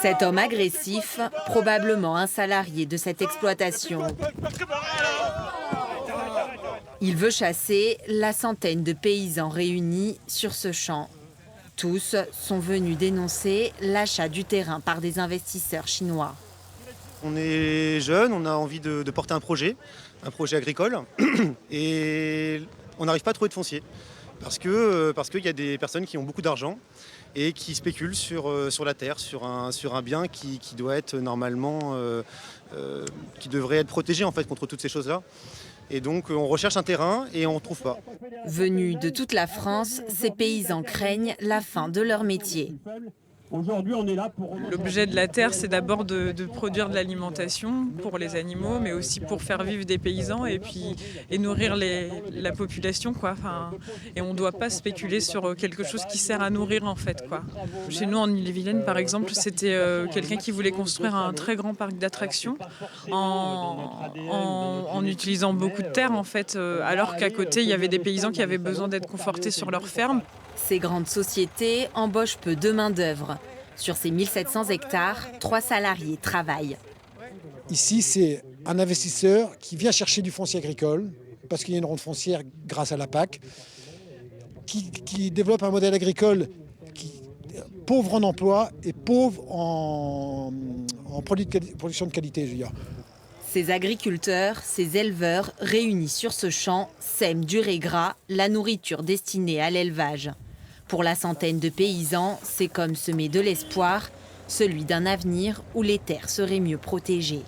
Cet homme agressif, probablement un salarié de cette exploitation. Il veut chasser la centaine de paysans réunis sur ce champ. Tous sont venus dénoncer l'achat du terrain par des investisseurs chinois. On est jeunes, on a envie de porter un projet agricole, et on n'arrive pas à trouver de foncier. Parce qu'il y a des personnes qui ont beaucoup d'argent et qui spéculent sur la terre, sur un bien qui doit être normalement, qui devrait être protégé en fait contre toutes ces choses-là. Et donc on recherche un terrain et on ne trouve pas. Venus de toute la France, ces paysans craignent la fin de leur métier. Aujourd'hui, on est là pour... L'objet de la terre, c'est d'abord de produire de l'alimentation pour les animaux, mais aussi pour faire vivre des paysans et nourrir la population, quoi. Enfin, et on ne doit pas spéculer sur quelque chose qui sert à nourrir, en fait, quoi. Chez nous, en Ille-et-Vilaine, par exemple, c'était quelqu'un qui voulait construire un très grand parc d'attractions en utilisant beaucoup de terre, en fait, alors qu'à côté, il y avait des paysans qui avaient besoin d'être confortés sur leur ferme. Ces grandes sociétés embauchent peu de main-d'œuvre. Sur ces 1700 hectares, 3 salariés travaillent. Ici, c'est un investisseur qui vient chercher du foncier agricole, parce qu'il y a une rente foncière grâce à la PAC, qui développe un modèle agricole pauvre en emploi et pauvre en production de qualité, je veux dire. Ces agriculteurs, ces éleveurs réunis sur ce champ sèment du ré gras, la nourriture destinée à l'élevage. Pour la centaine de paysans, c'est comme semer de l'espoir, celui d'un avenir où les terres seraient mieux protégées.